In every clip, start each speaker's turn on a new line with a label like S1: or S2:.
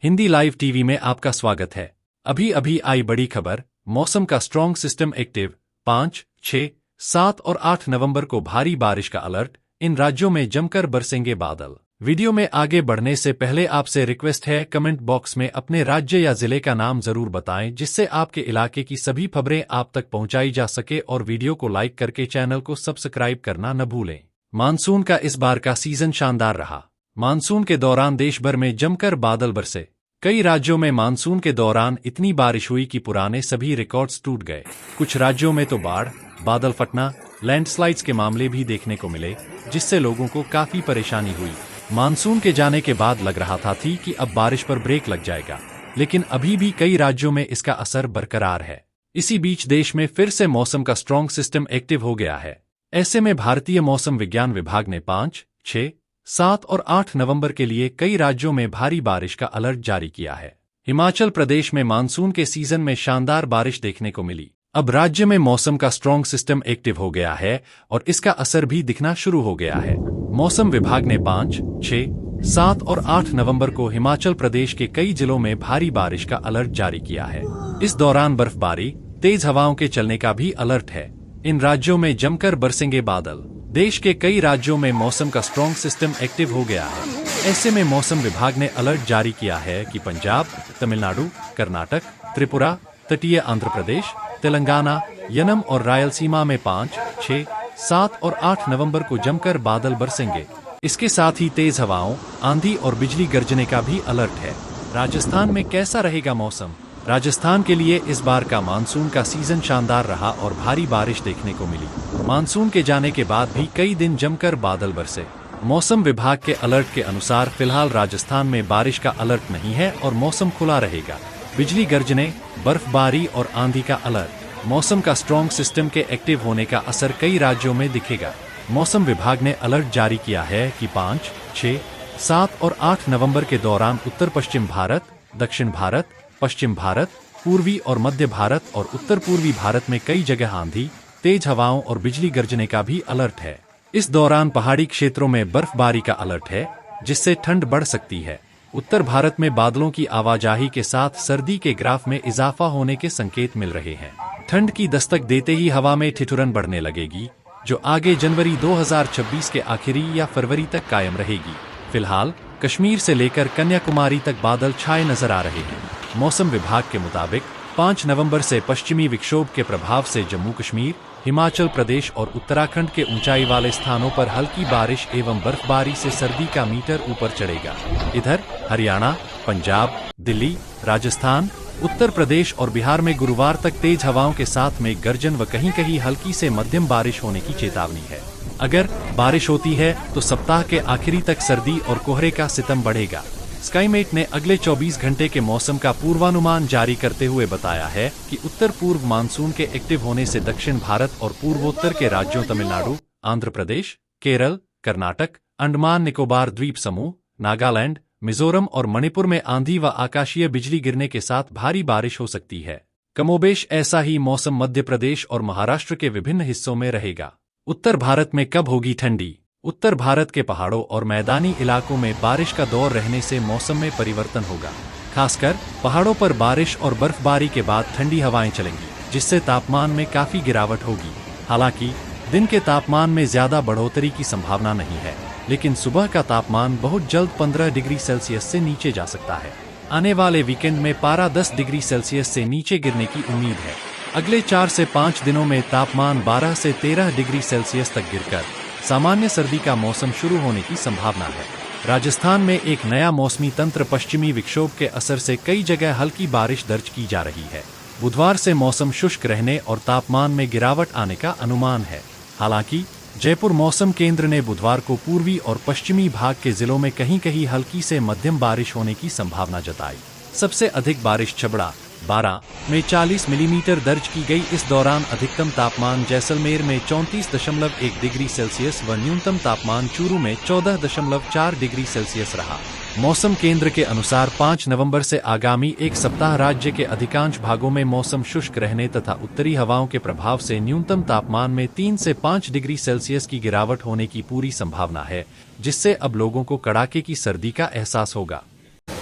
S1: Hindi live TV में आपका स्वागत है। अभी अभी आई बड़ी खबर, मौसम का स्ट्रॉन्ग सिस्टम एक्टिव। 5, 6, 7 और 8 नवंबर को भारी बारिश का अलर्ट। इन राज्यों में जमकर बरसेंगे बादल। वीडियो में आगे बढ़ने से पहले आपसे रिक्वेस्ट है, कमेंट बॉक्स में अपने राज्य या जिले का नाम जरूर बताएं, जिससे आपके इलाके की सभी खबरें आप तक पहुंचाई जा सके, और वीडियो को लाइक करके चैनल को सब्सक्राइब करना न भूलें। मानसून का इस बार का सीजन शानदार रहा। मानसून के दौरान देश भर में जमकर बादल बरसे। कई राज्यों में मानसून के दौरान इतनी बारिश हुई कि पुराने सभी रिकॉर्ड्स टूट गए। कुछ राज्यों में तो बाढ़, बादल फटना, लैंडस्लाइड्स के मामले भी देखने को मिले, जिससे लोगों को काफी परेशानी हुई। मानसून के जाने के बाद लग रहा था कि अब बारिश पर ब्रेक लग जाएगा, लेकिन अभी भी कई राज्यों में इसका असर बरकरार है। इसी बीच देश में फिर से मौसम का स्ट्रॉन्ग सिस्टम एक्टिव हो गया है। ऐसे में भारतीय मौसम विज्ञान विभाग ने 5, 6, 7 और 8 नवंबर के लिए कई राज्यों में भारी बारिश का अलर्ट जारी किया है। हिमाचल प्रदेश में मानसून के सीजन में शानदार बारिश देखने को मिली। अब राज्य में मौसम का स्ट्रॉन्ग सिस्टम एक्टिव हो गया है और इसका असर भी दिखना शुरू हो गया है। मौसम विभाग ने 5, 6, 7 और 8 नवंबर को हिमाचल प्रदेश के कई जिलों में भारी बारिश का अलर्ट जारी किया है। इस दौरान बर्फबारी, तेज हवाओं के चलने का भी अलर्ट है। इन राज्यों में जमकर बरसेंगे बादल। देश के कई राज्यों में मौसम का स्ट्रॉन्ग सिस्टम एक्टिव हो गया है। ऐसे में मौसम विभाग ने अलर्ट जारी किया है कि पंजाब, तमिलनाडु, कर्नाटक, त्रिपुरा, तटीय आंध्र प्रदेश, तेलंगाना, यनम और रायलसीमा में 5, 6, 7 और 8 नवंबर को जमकर बादल बरसेंगे। इसके साथ ही तेज हवाओं, आंधी और बिजली गरजने का भी अलर्ट है। राजस्थान में कैसा रहेगा मौसम? राजस्थान के लिए इस बार का मानसून का सीजन शानदार रहा और भारी बारिश देखने को मिली। मानसून के जाने के बाद भी कई दिन जमकर बादल बरसे। मौसम विभाग के अलर्ट के अनुसार फिलहाल राजस्थान में बारिश का अलर्ट नहीं है और मौसम खुला रहेगा। बिजली गरजने, बर्फबारी और आंधी का अलर्ट। मौसम का स्ट्रॉन्ग सिस्टम के एक्टिव होने का असर कई राज्यों में दिखेगा। मौसम विभाग ने अलर्ट जारी किया है कि 5, 6, 7 और 8 नवंबर के दौरान उत्तर पश्चिम भारत, दक्षिण भारत, पश्चिम भारत, पूर्वी और मध्य भारत और उत्तर पूर्वी भारत में कई जगह आंधी, तेज हवाओं और बिजली गरजने का भी अलर्ट है। इस दौरान पहाड़ी क्षेत्रों में बर्फबारी का अलर्ट है, जिससे ठंड बढ़ सकती है। उत्तर भारत में बादलों की आवाजाही के साथ सर्दी के ग्राफ में इजाफा होने के संकेत मिल रहे हैं। ठंड की दस्तक देते ही हवा में ठिठुरन बढ़ने लगेगी, जो आगे जनवरी 2026 के आखिरी या फरवरी तक कायम रहेगी। फिलहाल कश्मीर से लेकर कन्याकुमारी तक बादल छाए नजर आ रहे हैं। मौसम विभाग के मुताबिक 5 नवंबर से पश्चिमी विक्षोभ के प्रभाव से जम्मू कश्मीर, हिमाचल प्रदेश और उत्तराखंड के ऊंचाई वाले स्थानों पर हल्की बारिश एवं बर्फबारी से सर्दी का मीटर ऊपर चढ़ेगा। इधर हरियाणा, पंजाब, दिल्ली, राजस्थान, उत्तर प्रदेश और बिहार में गुरुवार तक तेज हवाओं के साथ में गर्जन व कहीं कहीं हल्की से मध्यम बारिश होने की चेतावनी है। अगर बारिश होती है तो सप्ताह के आखिरी तक सर्दी और कोहरे का सितम बढ़ेगा। स्काईमेट ने अगले 24 घंटे के मौसम का पूर्वानुमान जारी करते हुए बताया है कि उत्तर पूर्व मानसून के एक्टिव होने से दक्षिण भारत और पूर्वोत्तर के राज्यों तमिलनाडु, आंध्र प्रदेश, केरल, कर्नाटक, अंडमान निकोबार द्वीप समूह, नागालैंड, मिजोरम और मणिपुर में आंधी व आकाशीय बिजली गिरने के साथ भारी बारिश हो सकती है। कमोबेश ऐसा ही मौसम मध्य प्रदेश और महाराष्ट्र के विभिन्न हिस्सों में रहेगा। उत्तर भारत में कब होगी ठंडी? उत्तर भारत के पहाड़ों और मैदानी इलाकों में बारिश का दौर रहने से मौसम में परिवर्तन होगा। खासकर पहाड़ों पर बारिश और बर्फबारी के बाद ठंडी हवाएं चलेंगी, जिससे तापमान में काफी गिरावट होगी। हालांकि दिन के तापमान में ज्यादा बढ़ोतरी की संभावना नहीं है, लेकिन सुबह का तापमान बहुत जल्द 15 डिग्री सेल्सियस से नीचे जा सकता है। आने वाले वीकेंड में पारा 10 डिग्री सेल्सियस से नीचे गिरने की उम्मीद है। अगले 4 से 5 दिनों में तापमान 12 से 13 डिग्री सेल्सियस तक गिरकर सामान्य सर्दी का मौसम शुरू होने की संभावना है। राजस्थान में एक नया मौसमी तंत्र पश्चिमी विक्षोभ के असर से कई जगह हल्की बारिश दर्ज की जा रही है। बुधवार से मौसम शुष्क रहने और तापमान में गिरावट आने का अनुमान है। हालांकि जयपुर मौसम केंद्र ने बुधवार को पूर्वी और पश्चिमी भाग के जिलों में कहीं कहीं हल्की से मध्यम बारिश होने की संभावना जताई। सबसे अधिक बारिश छबड़ा, 12 में 40 मिलीमीटर दर्ज की गई। इस दौरान अधिकतम तापमान जैसलमेर में 34.1 डिग्री सेल्सियस व न्यूनतम तापमान चूरू में 14.4 डिग्री सेल्सियस रहा। मौसम केंद्र के अनुसार 5 नवंबर से आगामी एक सप्ताह राज्य के अधिकांश भागों में मौसम शुष्क रहने तथा उत्तरी हवाओं के प्रभाव से न्यूनतम तापमान में 3 से 5 डिग्री सेल्सियस की गिरावट होने की पूरी संभावना है, जिससे अब लोगों को कड़ाके की सर्दी का एहसास होगा।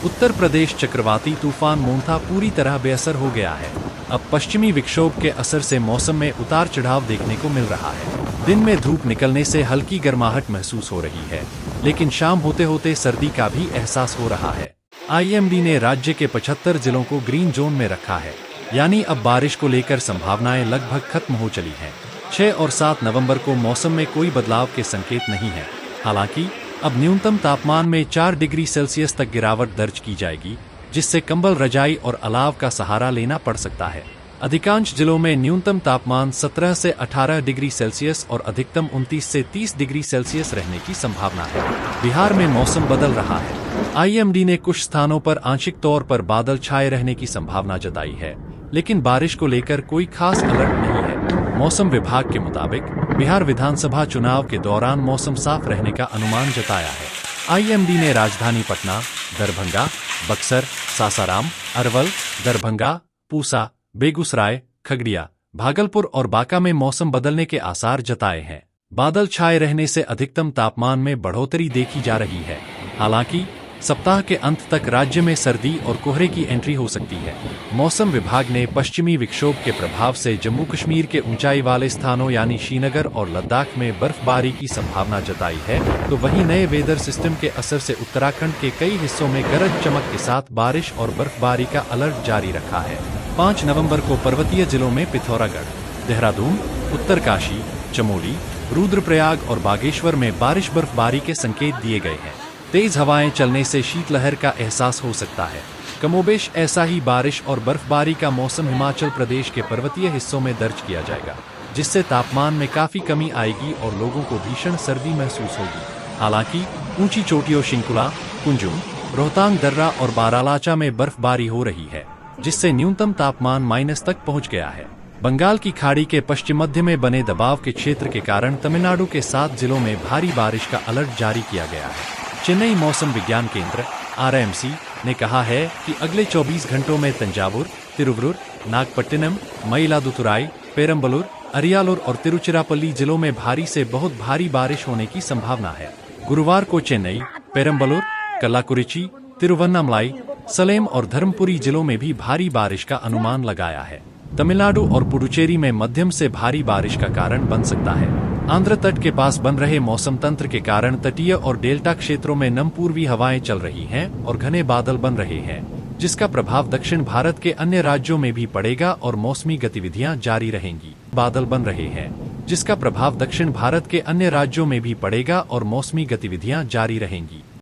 S1: उत्तर प्रदेश चक्रवाती तूफान मोंथा पूरी तरह बेअसर हो गया है। अब पश्चिमी विक्षोभ के असर से मौसम में उतार चढ़ाव देखने को मिल रहा है। दिन में धूप निकलने से हल्की गर्माहट महसूस हो रही है, लेकिन शाम होते होते सर्दी का भी एहसास हो रहा है। आईएमडी ने राज्य के 75 जिलों को ग्रीन जोन में रखा है, यानी अब बारिश को लेकर संभावनाएं लगभग खत्म हो चली हैं। 6 और 7 नवंबर को मौसम में कोई बदलाव के संकेत नहीं है। हालांकि अब न्यूनतम तापमान में 4 डिग्री सेल्सियस तक गिरावट दर्ज की जाएगी, जिससे कंबल, रजाई और अलाव का सहारा लेना पड़ सकता है। अधिकांश जिलों में न्यूनतम तापमान 17 से 18 डिग्री सेल्सियस और अधिकतम 29 से 30 डिग्री सेल्सियस रहने की संभावना है। बिहार में मौसम बदल रहा है। आईएमडी ने कुछ स्थानों पर आंशिक तौर पर बादल छाए रहने की संभावना जताई है, लेकिन बारिश को लेकर कोई खास अलर्ट नहीं है। मौसम विभाग के मुताबिक बिहार विधानसभा चुनाव के दौरान मौसम साफ रहने का अनुमान जताया है। आईएमडी ने राजधानी पटना, दरभंगा, बक्सर, सासाराम, अरवल, दरभंगा, पूसा, बेगूसराय, खगड़िया, भागलपुर और बांका में मौसम बदलने के आसार जताए हैं। बादल छाए रहने से अधिकतम तापमान में बढ़ोतरी देखी जा रही है। हालांकि सप्ताह के अंत तक राज्य में सर्दी और कोहरे की एंट्री हो सकती है। मौसम विभाग ने पश्चिमी विक्षोभ के प्रभाव से जम्मू कश्मीर के ऊंचाई वाले स्थानों यानी श्रीनगर और लद्दाख में बर्फबारी की संभावना जताई है, तो वहीं नए वेदर सिस्टम के असर से उत्तराखंड के कई हिस्सों में गरज चमक के साथ बारिश और बर्फबारी का अलर्ट जारी रखा है। 5 नवंबर को पर्वतीय जिलों में पिथौरागढ़, देहरादून, उत्तरकाशी, चमोली, रुद्रप्रयाग और बागेश्वर में बारिश बर्फबारी के संकेत दिए गए हैं। तेज हवाएं चलने से शीतलहर का एहसास हो सकता है। कमोबेश ऐसा ही बारिश और बर्फबारी का मौसम हिमाचल प्रदेश के पर्वतीय हिस्सों में दर्ज किया जाएगा, जिससे तापमान में काफी कमी आएगी और लोगों को भीषण सर्दी महसूस होगी। हालांकि ऊंची चोटियों शिंकुला, कुंजुम, रोहतांग दर्रा और बारालाचा में बर्फबारी हो रही है, जिससे न्यूनतम तापमान माइनस तक पहुंच गया है। बंगाल की खाड़ी के पश्चिम मध्य में बने दबाव के क्षेत्र के कारण तमिलनाडु के 7 जिलों में भारी बारिश का अलर्ट जारी किया गया है। चेन्नई मौसम विज्ञान केंद्र (RMC) ने कहा है कि अगले 24 घंटों में तंजावुर, तिरुवरूर, नागपट्टिनम, मयिलादुथुराई, पेरम्बलूर, अरियालूर और तिरुचिरापल्ली जिलों में भारी से बहुत भारी बारिश होने की संभावना है। गुरुवार को चेन्नई, पेरम्बलूर, कल्लाकुरिची, तिरुवन्नामलाई, सलेम और धर्मपुरी जिलों में भी भारी बारिश का अनुमान लगाया है। तमिलनाडु और पुडुचेरी में मध्यम से भारी बारिश का कारण बन सकता है। आंध्र तट के पास बन रहे मौसम तंत्र के कारण तटीय और डेल्टा क्षेत्रों में नम पूर्वी हवाएं चल रही हैं और घने बादल बन रहे हैं, जिसका प्रभाव दक्षिण भारत के अन्य राज्यों में भी पड़ेगा और मौसमी गतिविधियां जारी रहेंगी। बादल बन रहे हैं, जिसका प्रभाव दक्षिण भारत के अन्य राज्यों में भी पड़ेगा और मौसमी गतिविधियां जारी रहेंगी।